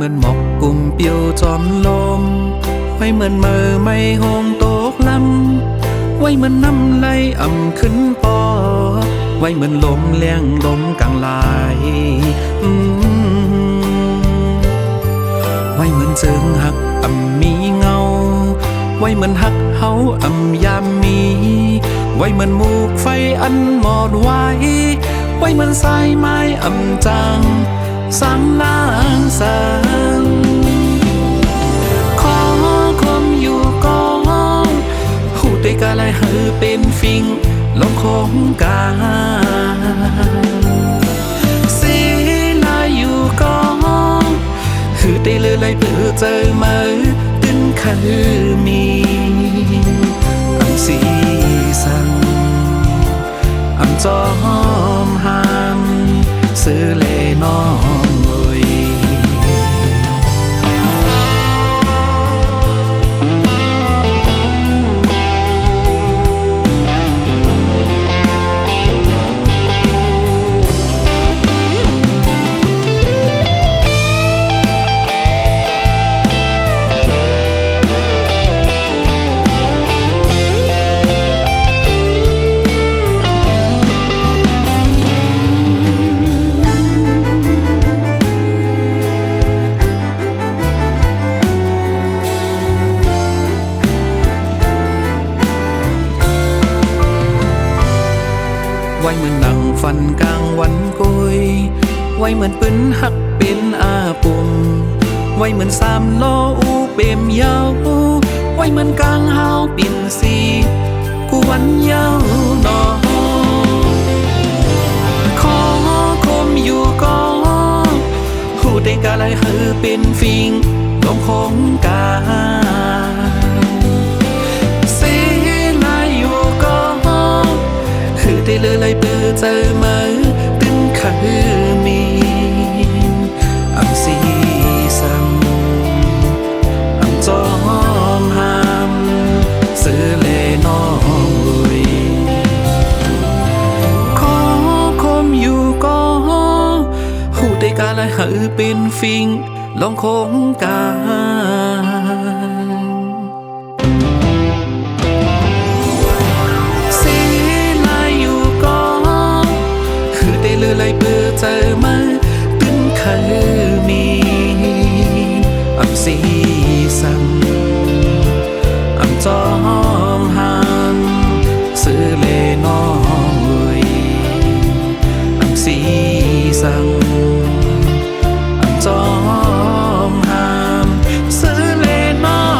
เหมือนหมอกกลุ่มเปียวจอมลมไว้เหมือนเมื่อไม่หงโตกลำไว้เหมือนน้ำไหลอ่ำขึ้นปอไว้เหมือนลมเลี้ยงลมกลางลายไว้เหมือนเจิงหักอ่ำมีเงาไว้เหมือนหักเฮาอ่ำยามมีไว้เหมือนหมูกไฟอันหมอดไว้ไว้เหมือนสายไม้อ่ำจางสร้างล้างสางขอคมอยู่ก่อนหูเตกะไรหือเป็นฟิงลงคงกาสีลายอยู่ก่อนหือเตเลยไรเปื้อเจอมาตึ้นคือมีอันสีสังอันจอมหามซื้อเลน้องไว้เหมือนหนังฟันกลางวันกุยไว้เหมือนปืนหักเป็นอาปุ่มไว้เหมือนสามล้ออูเปี่ยมยาวไว้เหมือนกลางเฮาปิ่นสีกูวันยาวนอขอคมอยู่ก่อนหูเตกะไรหือเป็นฟิงลงคงกาได้เลยไรเปื้อเจอมาตึ้งคือมีอันสีสังอันจอมหามซื้อเลน้อยขอคมอยู่ก็หูได้กาไรหือเป็นฟิงลองคงกาไรเปื้อเจอมาตึ้งคือมีอันสีสังอันจอมหามซื้อเลน้อยอันสีสังอันจอมหามซื้อเลน้อย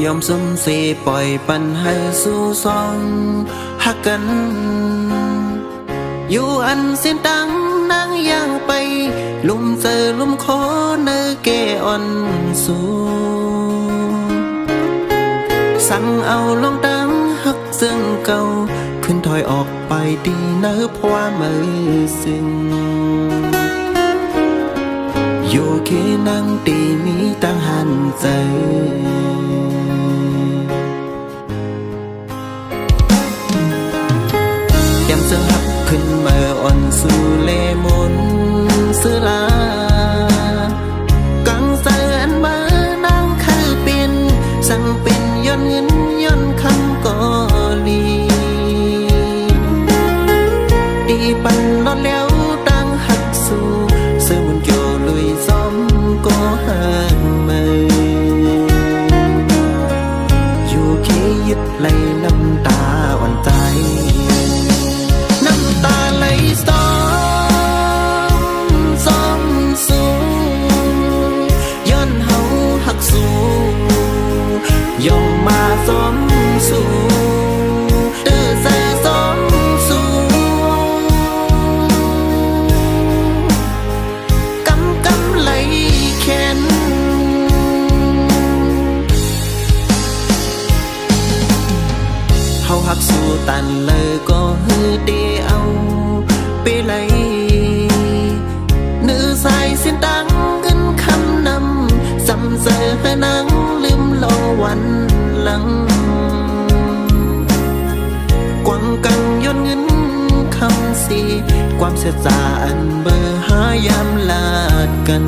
ยอมสมเสปล่อยปัญหาสู่สองหักกันอยู่อันเส้นตังนางย่างไปลุ่มเจอลุ่มโคเนเกอ่อนสูสั่งเอาลงดังหักซึ่งเก่าขึ้นถอยออกไปดีเนื้อเพราะว่ามือซึ่งอยู่แค่นั่งตีมีตั้งหันใจยามเสือหักขึ้นมาอ่อนสู่เลมนเสือลากังเสืออันมานั่งคือเป็นสั่งเป็นย้อนเงินย้อนคำก่อลีดีปันนอนแล้วตั้งหักสู่เสือมันโยลุยซ้อมก็ห่างมืออยู่แค่ยึดไหลน้ำตาอ่อนใจน้ำตาไหลซ้อมสูย้อนเฮาหักสู่ย่องมาซ้อมสู่เด้อใจซ้อมสู่กำไหลแขนเฮาหักสู่ตันเลยก็ฮือเดียวไปไหลเนื้อสายเส้นตังเงินคำนำซ้ำเจอให้นังลืมรอวันหลังกวางกังย้อนเงินคำสีความเสียใจอันเบอร์หายามลาดกัน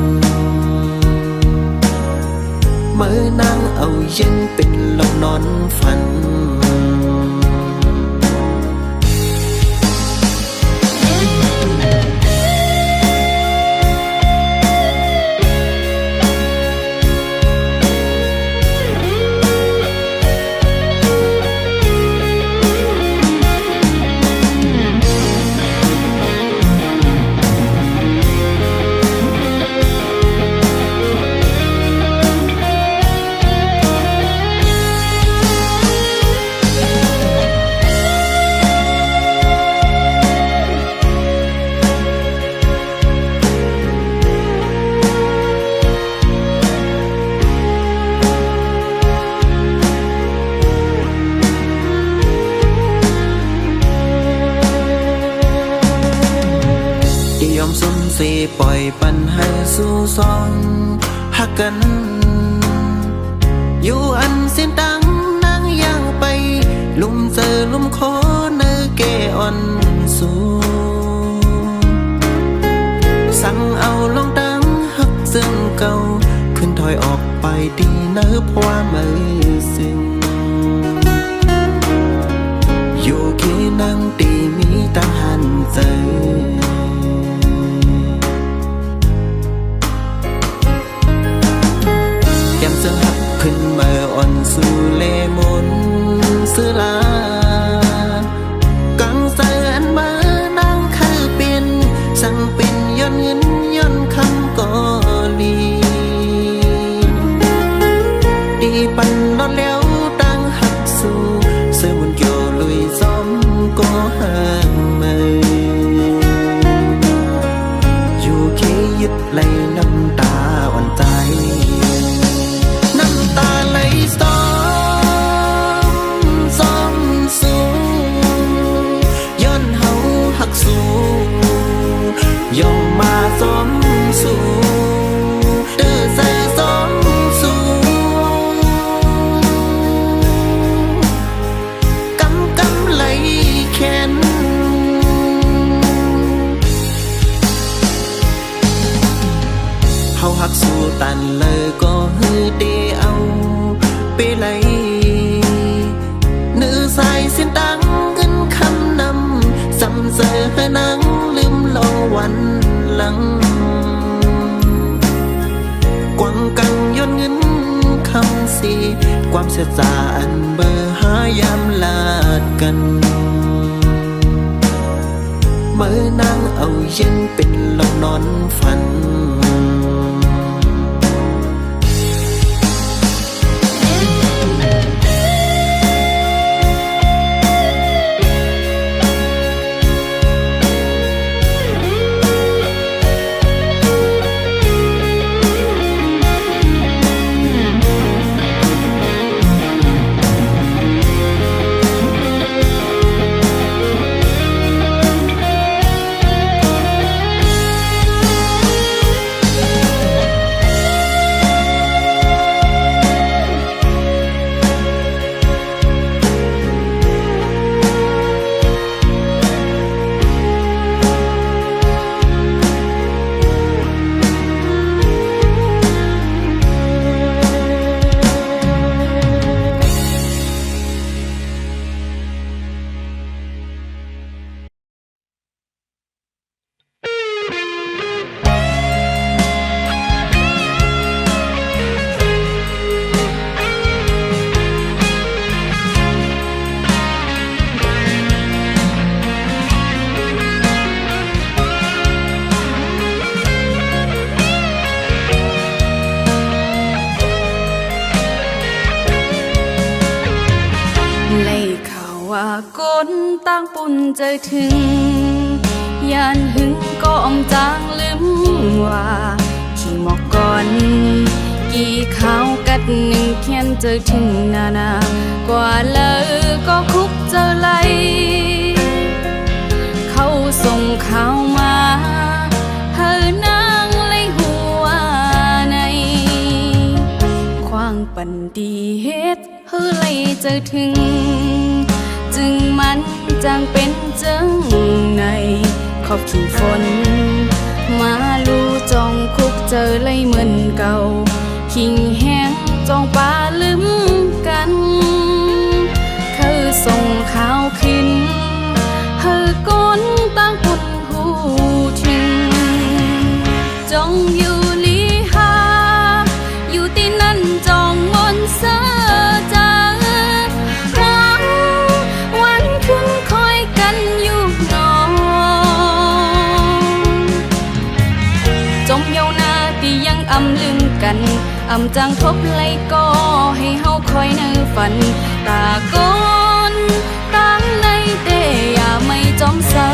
เมื่อนางเอาเย็นเป็นลมนอนฝันยอมสมเสปล่อยปัญหาสู่สองหักกันอยู่อันเส้นตังนางย่างไปลุ่มเจอลุ่มโคเนเกอ่อนสูสั่งเอาลงดังหักซึ่งเก่าขึ้นถอยออกไปดีเนื้อเพราะว่ามือซึ่งอยู่แค่นั่งตีมีตั้งหันใจเสือหักขึ้นมาอ่อนสู่เลมนเสือลากังเสืออันมานั่งคือเป็นสั่งเป็นย้อนเงินย้อนคำก่อลีดีปันนอนแล้วตั้งหักสู่เสือมันโยลุยซ้อมก็ห่างมืออยู่แค่ยึดไหลน้ำตาอ่อนใจตาไหลซ้อมสูย้อนเฮาหักสู่ย่องมาซ้อมสู่เด้อใจซ้อมสู่กำไหลแขนเฮาหักสู่ตันเลยก็ฮือเดียวไปไหลเนื้อสายเส้นตังเงินคำนำซ้ำเจอให้นังลืมรอวันหลังกวางกังย้อนเงินคำสีความเสียใจอันเบอร์หายามลาดกันเมื่อนางเอาเย็นเป็นลมนอนฝัน เ ว่าก้นตั้งปุ่นใจถึงยานหึงก็อมจางลืมว่าขี่หมอกก่อนกี่ข้าวกัดหนึ่งเขียนเจอถึงนานากว่าเลยก็คุกเจอไหลเขาส่งข่าวมาเธอนางเลยหัวในความปันดีเฮ็ดเธอเลยเจอถึงจึงมันจางเป็นจังในขอบขิงฝนมาลูจองคุกเจอเลยเหมือนเก่าขิงแห้งจองปลาลืมกันเธอส่งข่าวขึ้นเธอก้นตั้งปุ่นหูถึงจองอยู่ลีหาอยู่ที่นั่นจองมนเสอจาหวังวันคืนคอยกันอยู่นอนจมเยาวนาที่ยังอำลืมกันอำจางทบไหลก็ให้เฮาคอยในฝันตาก้นตั้งในเตอย่าไม่จอมสา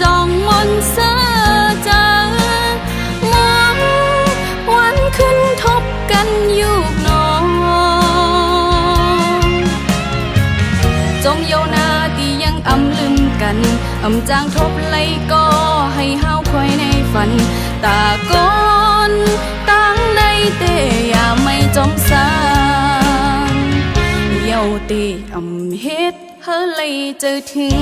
จองมนเสอจามองวันขึ้นทบกันอยู่นองจงเยาวนาที่ยังอำลืมกันอำจางทบไหลก็ให้เฮาคอยในฝันตาก้นตั้งในเตอย่าไม่จมสางเยาวตีอำเฮ็ดเฮาเลยเจอถึง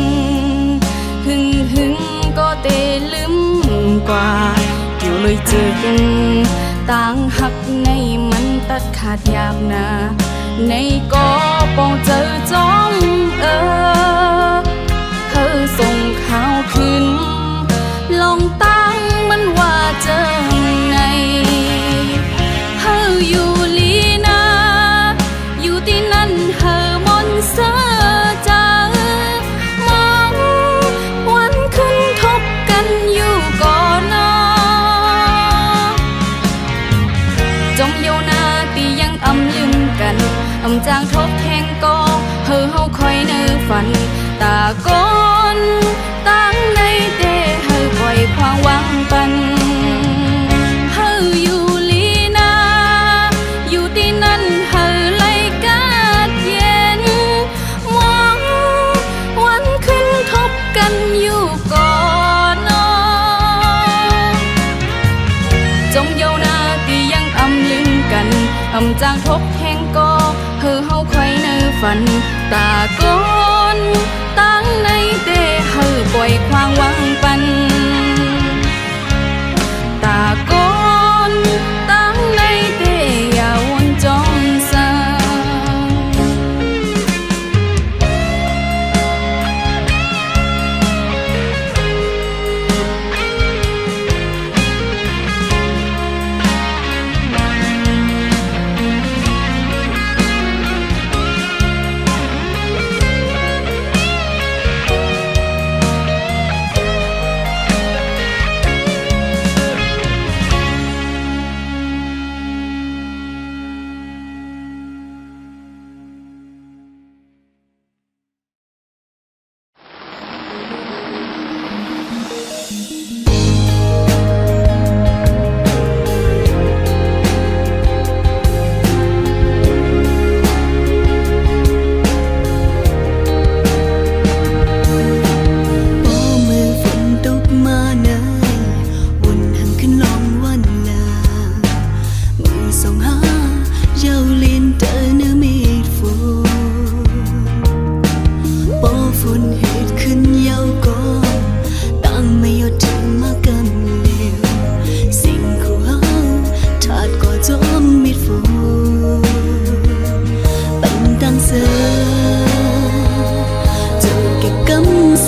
หึงก็เตลืมกว่าอยู่เลยจึกต่างหักในมันตัดขาดยากนาในก็ปองเจอจอมเธอส่งข่าวขึ้นลองตั้งมันว่าเจอในเธออยู่ลีนาอยู่ที่นั่นเธอมนเสอจาจงเยาวนาที่ยังอำลืมกันอำจางทบแทงก็เฮาคอยในฝันตาก้นตั้งในเตเฮาปล่อยความหวังปันเฮาอยู่ลีนาอยู่ที่นั่นเฮาไล่กาดเย็นมองวันขึ้นทบกันอยู่ก่อนจงเยาวนาที่ยังอำลืมกันอำจางทบแห่งก็เฮาคอยในฝันตาก้นตั้งในเตเฮาปล่อยความหวังปันตาก้นตั้งในเตอย่าวนจองสา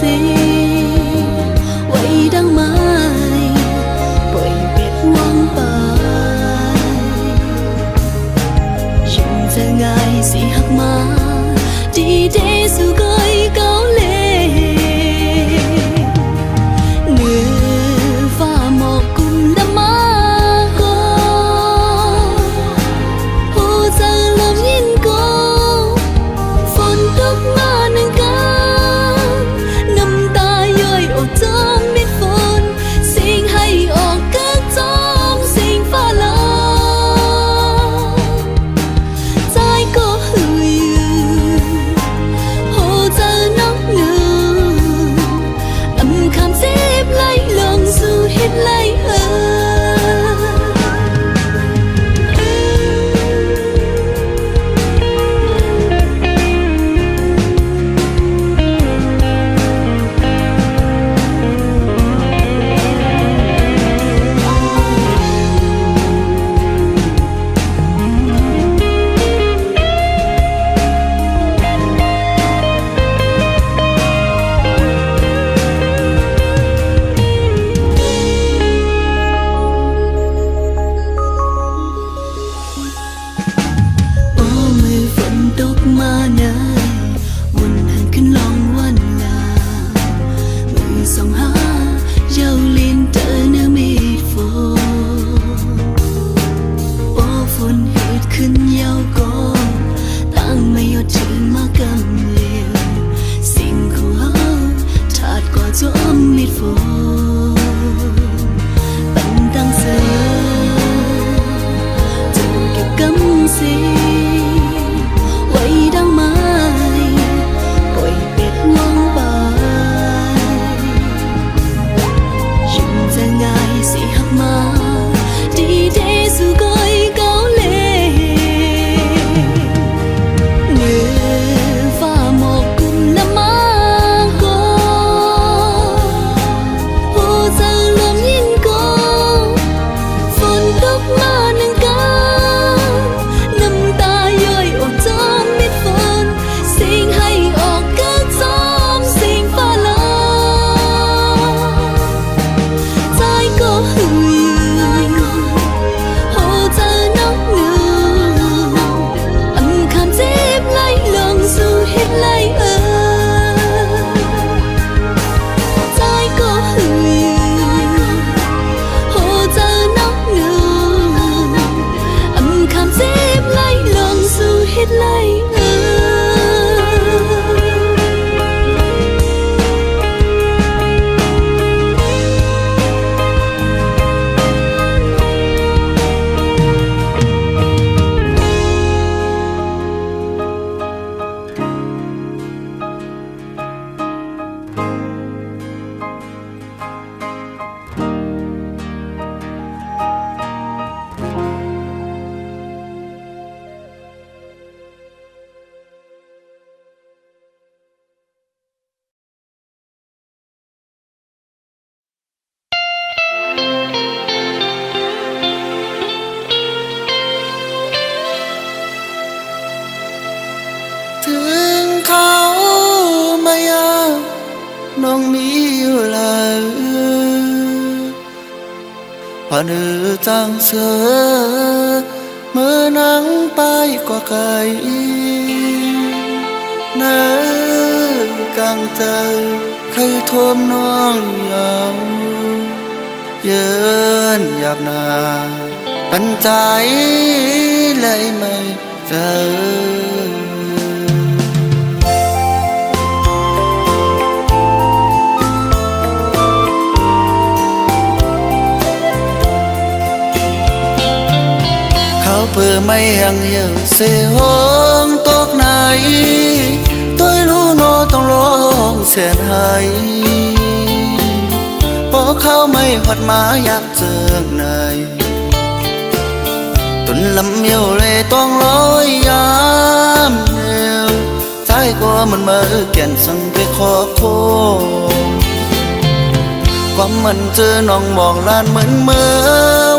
สีไว้ดังไม้ปล่อยเป็ดว่างไปยิ่งจะง่ายสิหักมาดีเดสู่ก้อยเกาเลเหนือฟ้าหมอกกุมดำมาก็โหใจลมยินก็ฝนตกมาหนึ่งกาน้ำตาย่อยออกจอมมิดฝนสิ่งให้ออกเกิดจอมสิ่งฟ้าลาใจก็หือยืนโหใจน้องเนือคำเจ็บไหลลงสู่เฮ็ดไหลโอ้มือฝนตกมานานวนหันขึ้นลองวันลามือส่องหาเย้าลิ้นเตอเนื้อมีดฝนโอ้ฝนหืดขึ้นยาวก็ตั้งไม่ยอดถึงมากำเลียวสิ่งของเฮาถาดก็จมมีดฝนปันตั้งเสือจนเก็บกำสีไว้ดังไม้ปล่อยเป็ดว่องไปยิ่งจะง่ายสิหักมาดีเดสู่ก้อยเกาเลเหนือฟ้าหมอกกุมน้ำมาก็โหใจลมยินก็ฝนตกมาหนึ่งกาน้ำตาย่อยออกจอมมิดฝนสิ่งให้ออกเกิดจอมสิ่งฟ้าลาใจก็หือยืนโหใจน้องเนือคำเจ็บไหลลงสู่เฮ็ดไหลใจก็หือยืนโหใจน้องเนือคำเจ็บไหลลงสู่เฮ็ดไหลถึงเขามายามน้องมีอยู่แล้วผ่านจังเสือเมื่อนั่งไปกว่าไกลเนื้อกลางใจเคยท่วมน้องยาวเยินหยาบนาปันใจเลยไม่เจอ เขาเพื่อไม่ยังเหี่ยวเสียห้องตกไหนตัวรู้โนต้องร้องเสียหายพอเขาไม่หัดมาอยากเจอไหนตุนลำเมียวเลยต้องร้อยยามเดียวใจก็มันเมื่อแก่นสั่งไปขอโคความมันเจอน้องบอกลานเหมือนเมื่อ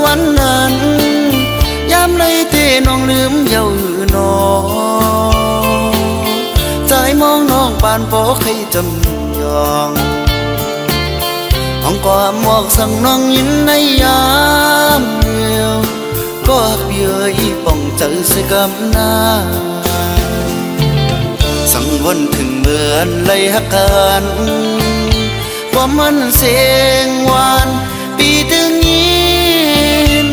วันนั้นยามในที่น้องลืมเย้าหือนอใจ ใจมองน้องปานบ่เคยจำยองห้องความหมอกสั่งน้องยิ้มในยามเดียวก็เบียอีป่องเจอใส่กำหน้าสังวนถึงเมือนเลยหักกันว่ามันเสียงหวานปีตึงยิน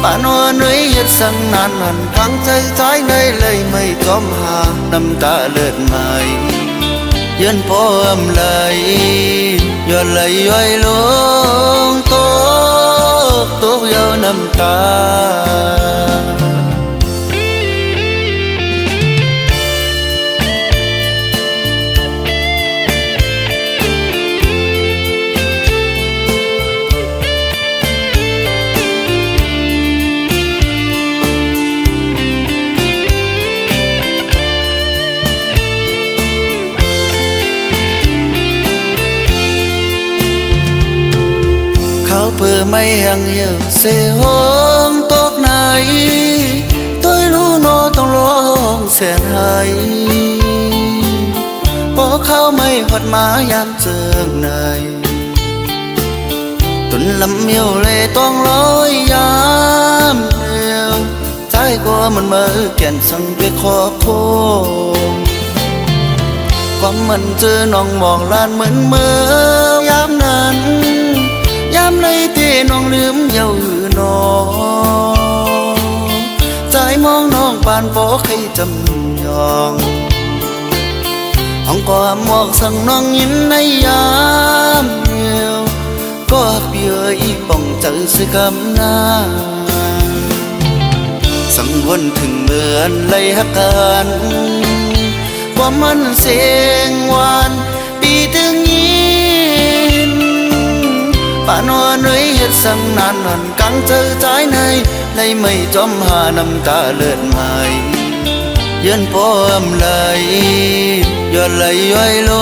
ป่านวันไว้เหตุสั่งนานหันฟังใจใจในเลยไม่จอมหาน้ำตาเลือดไหมยันพอมไหลย้อนไหลย้อยลงตกยาวน้ำตาเขาเพื่อไม่ยังเหี่ยวเสียห้องตกไหนตัวรู้โนต้องร้องแสนหายพอเขาไม่หดมายามเจิงในตุนลำเมียวเลยต้องร้อยยามเดียวใจกลัวมันเมื่อแก่นสั่งไปขอโทษความมันเจอน้องมองลานเหมือนเมื่อยามนั้นยามเลยที่น้องลืมเย้าหือน้องใจมองน้องปานบ่เคยจำยองห้องความหมอกสั่งน้องยิ้มในยามเดียวก็เบียอีป่องเจอใส่กำหน้าสังวนถึงเมือนเลยหักกันว่ามันเสียงหวานปีตึงยินป่านวันไว้เหตุสั่งนานหันกังเจอใจในเลยไม่จอมหาน้ำตาเลือดไหมยันพอมไหลย้อนไหลย้อยล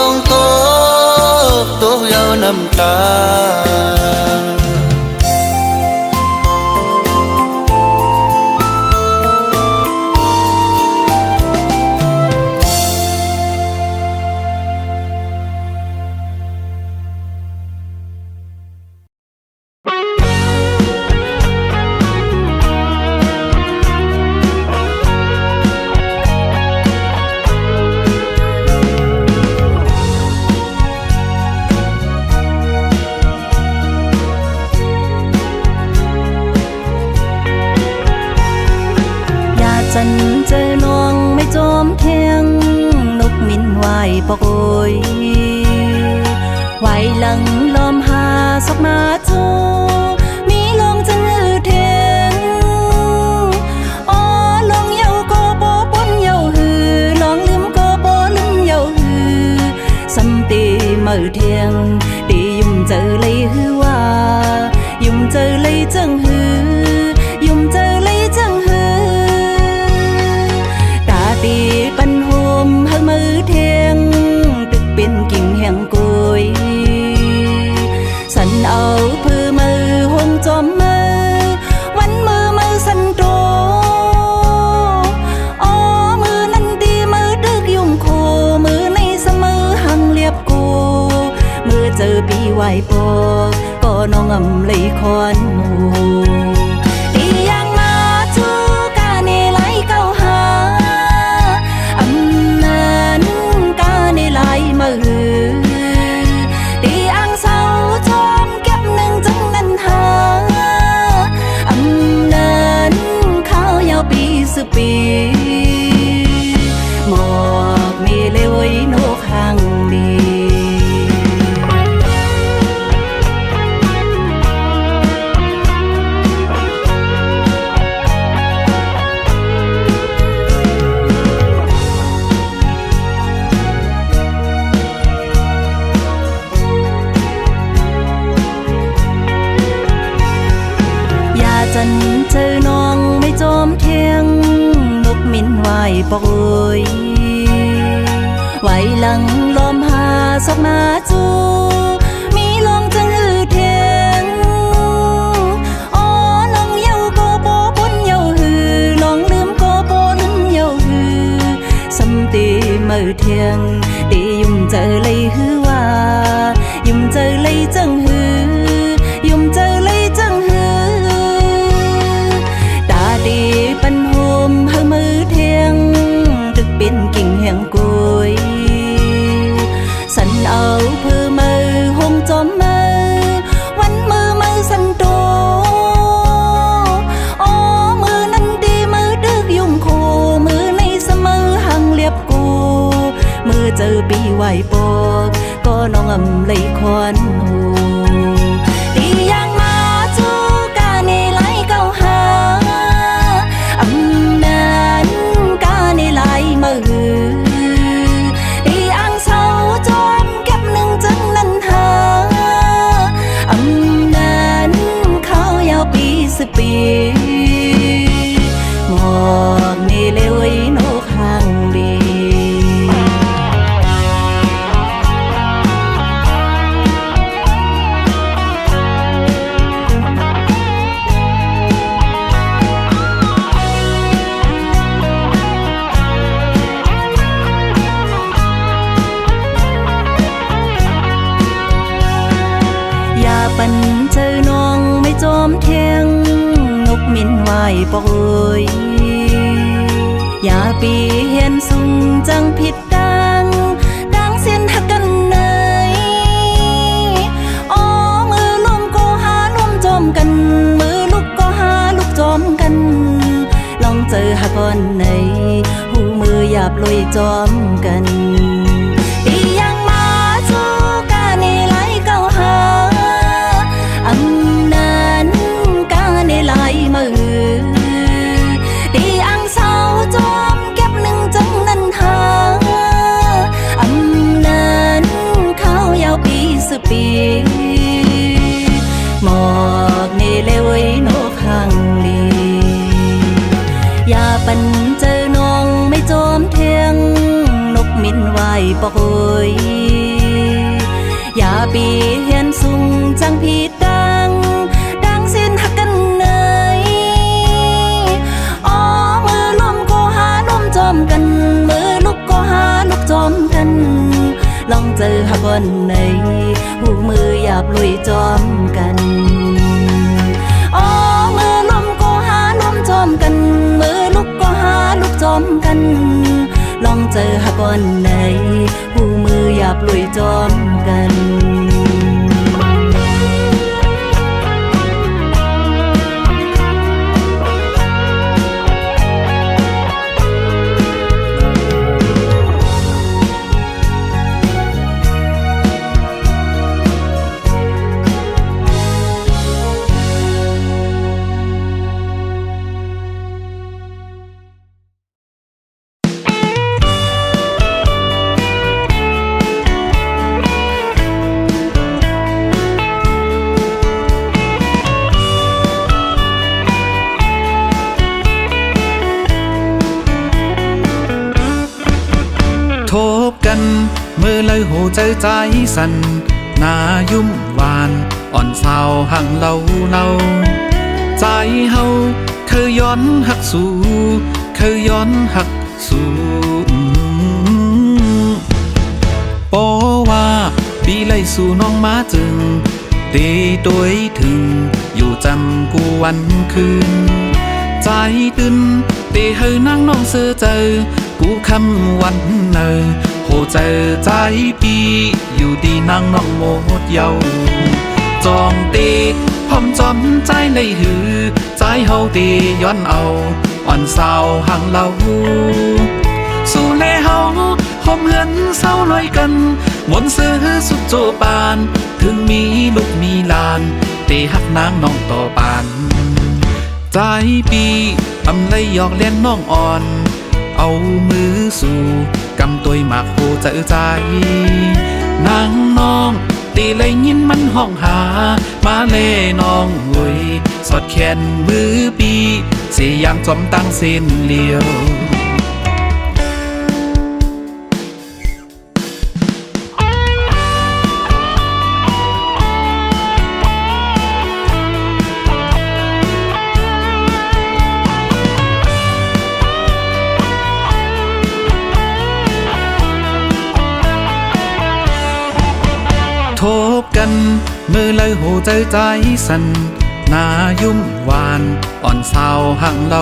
งตกยาวน้ำตาฉันเจอน้องไม่จอมเทียงนกมินไหวปอกโอยไหวหลังลอมหาสกมาโจมีลมจังเทียงอ๋อลองเยาก็บ่ปนเยาหือลองลืมก็บ่ลืมเยาหือสัมตีมือเทียงตียุ่มเจอเลยหือว่ายุ่มเจอเลยจังหือยุ่มเจอเลยจังหือตีปันโฮมหักมือเทียงตึกเป็นกิ่งแห่งกุยสันเอาพื้นมือห่มจอมมือวันมือสันโตอ๋อมือนั้นตีมือดึกยุ่มโคมือในเสมอหังเรียบกูมือเจอปีไหวปอก็น้องอำเลยคอนหมูตียังมาจูกาเนไลเก้าหามือตีอ่างเศร้าจอมเก็บหนึ่งจังนั้นหาอำนั้นข้าวยาวปีสืบปีหมอกมีเลวยนกหางดีจันเจอน้องไม่จอมเทียงนกมินไหวปอกโอยไหวหลังลอมหาสกมาจูมีลองจังเทียงอ๋อลองเยาก็บ่ปนเยาหือลองลืมก็บ่ลืมเยาหือสั mơ thiêng để dùng chờ lấy hư hoa dùng chờ lấy chẳng hư dùng chờ lấy chẳng hư ta đi ban hôm hơi mơ thiêng được bên kinh hẹn cối sân áo phơ mơ hôm chóm mơวันมือมือสันโตโอ้มือนั้นดีมือดึกยุ่งโคมือในเสมอหังเรียบกูมือเจอปีไหวปอกก็น้องอำเลยควันหูดีอย่างมาจูกาในไหลเก้าหาอำนั้นกาในไหลมือดีอังเศร้าจอมเก็บหนึ่งจังนั้นหาสิบปีหมอกนี่เลวโนข้างดีอย่าปั่นเจอน้องไม่จอมเทียงมินไหวปอกเอ้ยอย่าปีเห็นสุ่งจังผิดดังเส้นหักกันเนยอ๋อมือลมก็หาลมจอมกันมือลุกก็หาลุกจอมกันลองเจอหักก่อนไหนหูมือหยาบลอยจอมกันดียังมาจูกาในไหลเก้าหาอำนั้นกาในไหลมือดีอังเศร้าจอมเก็บหนึ่งจังนั้นหาอำนั้นข้าวยาวปีสิบปีหมอกนี่เลวโนข้างดีอย่าปั่นเจอน้องไม่จอมเทียงนกมินไหวปอกเอ้ยอย่าปีเห็นสุ่งจังผิดดังเส้นหักกันเนยอ๋อมือลมก็หาลมจอมกันมือลุกก็หาลุกจอมกันลองเจอหักวันไหนหูมือหยาบลุยจอมกันอ๋อมือลมก็หาลมจอมกันมือลุกก็หาลุกจอมกันลองเจอหักวันไหนหูมือหยาบลุยจอมกันทบกันเมื่อเลยหูใจใจสั่นหน้ายุ่มหวานอ่อนสาวหังเล่าใจเฮาเคยย้อนหักสู่เคยย้อนหักสู่ปอว่าปีไล่สู่น้องมาจึงเตโดยถึงอยู่จำกูวันคืนใจตื่นเตเฮยนั่งน้องเสือเจอกูคำวันเนอโหเจอใจปีอยู่ดีนั่งน้องโมดเยาจองตีพร้อมจอมใจเลยหือใจเฮาตีย้อนเอาอ่อนสาวหังเล่าสู่เลเฮาหอมเหือนเศร้าลอยกันมนเสือสุดโจปานถึงมีลูกมีลานเตหักนางน้องต่อปานใจปีอำเลยหยอกเล่นน้องอ่อนเอามือสู่กำตัวหมากโหเจอใจนางน้องตีเลยยินมันห้องหามาเล่น้องหวยสอดแขนมือปีเสียยามจอมตั้งเส้นเลียว อ บกันมือเลยโหใจใจสั่นนายุ่มหวานอ่อนสาวห่างเร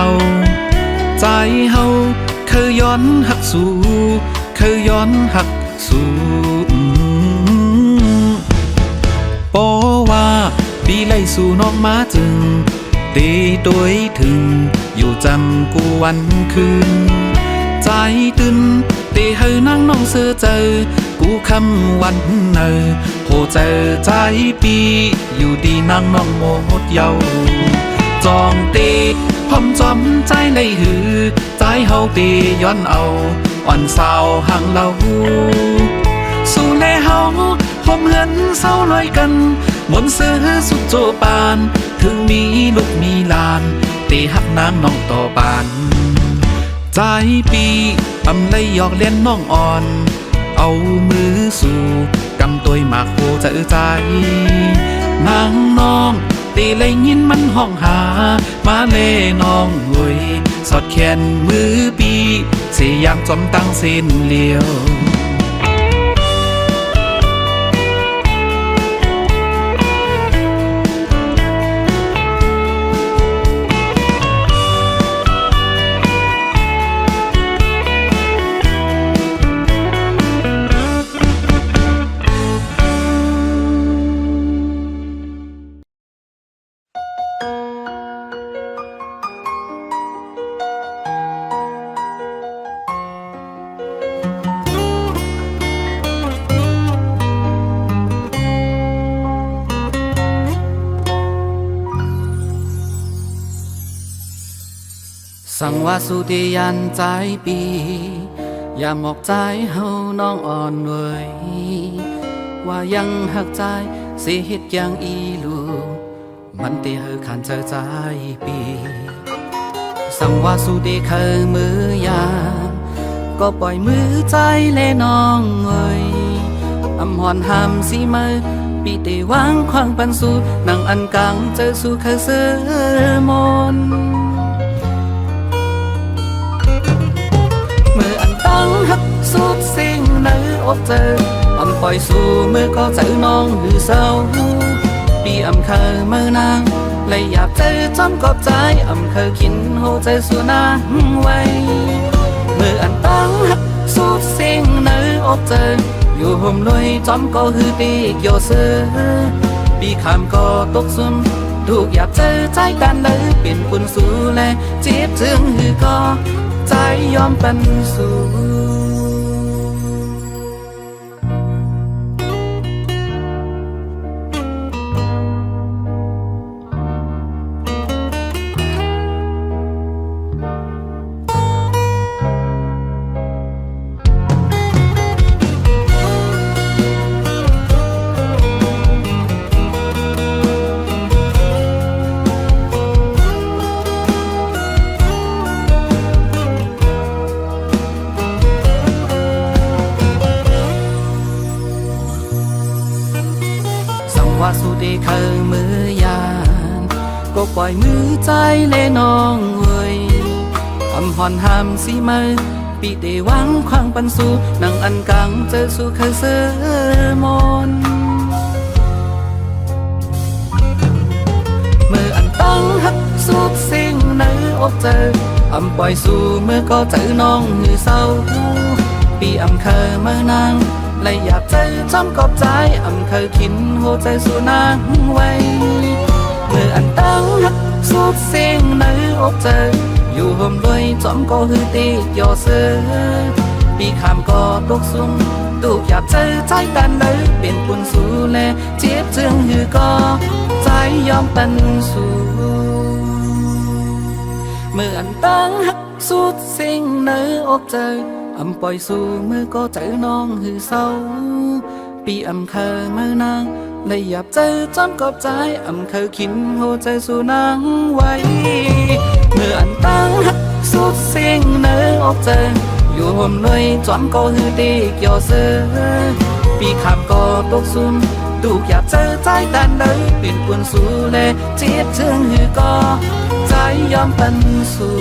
าใจเฮาเคยย้อนหักสู่เคยย้อนหักสู่ปอว่าปีไล่สู่น้องมาจึงตีตัวถึงอยู่จำกูวันคืนใจตื่นตีให้นั่งน้องเสือเจอกูคำวันเนอโหเจอใจปีอยู่ดีนั่งน้องโมดเยาจองตีพร้อมจอมใจเลยหือใจเฮาตีย้อนเอาอ่อนสาวห่างเราสู่แลเฮาพมเหินเศร้าลอยกันมนเสือสุดโจปานถึงมีลูกมีลานตีหักนางน้องต่อปานใจปีอำเลยหยอกเล่นน้องอ่อนเอามือสู่กำตัวหมากโคจะใจนางน้องตีเลยยินมันห้องหามาเล่น้องหวยสอดแขนมือปีเสียยามจอมตั้งเส้นเลียวสั่งว่าสุติยันใจปีอย่าหมอกใจเฮาน้องอ่อนเว้ยว่ายังหักใจสิเฮ็ดอย่างอีลูมันตีเฮอขันเจอใจปีสั่งว่าสุติเคยมือยามก็ปล่อยมือใจเลน้องเว้ยอำหอนห้ามสิมือปีเตวางควางปันสู่นั่งอันกังเจอสู่เคยเสือมนตั้งหักสุดสิ่งในอกเจออำปล่อยสู่มือก็เจอน้องหือเศร้าปีอำเคยมือนางเลยอยากเจอจำกอบใจอำเคยกินโหใจสู่นางไว้มืออันตั้งหักสุดสิ่งในอกเจออยู่ห่มลอยจำก็หือตีกโยเสือปีคำก็ตกซุ่มถูกอยากเจอใจกันเลยเป็นปุ่นสู่แลเจ็บถึงหือก็ใจยอมเป็นสู่ว่าสุดเคยมือยานก็ปล่อยมือใจเลน้องเว้ยอำหอนห้ามสิมือปีเตวางควางปันสู่นั่งอันกังเจอสู่เคยเสือมนมืออันตั้งหักสุดสิ่งในอกเจออำปล่อยสู่มือก็เจอน้องหือเศร้าปีอำเคยมือนางเลยอยากเจอจำกอบใจอำเคยคินโหใจสู่นางไว้เมื่ออันตั้งหักสุดสิ่งในอกเจออยู่ห่มด้วยจอมก็หือตีกยอเสือปีคำก็ตกซุ่มตูกอยากเจอใจกันเลยเป็นปุ่นสู่แลเจ็บจึงหือก็ใจยอมเป็นสู่เมื่ออันตั้งหักสุดสิ่งในอกเจออำปล่อยสู่มือก็เจอน้องหือเศร้าปีอำเคยมือนางเลยอยากเจอจำกอบใจอำเคยคินโหใจสู่นางไว้เมื่ออันตั้งหักสุดสิ่งในอกเจออยู่ห่มลอยจอมก็หือตีกยอเสือปีคำก็ตกซุ่มตูกอยากเจอใจกันเลยเป็นปุ่นสู่แลเจ็บถึงหือก็ใจยอมเป็นสู่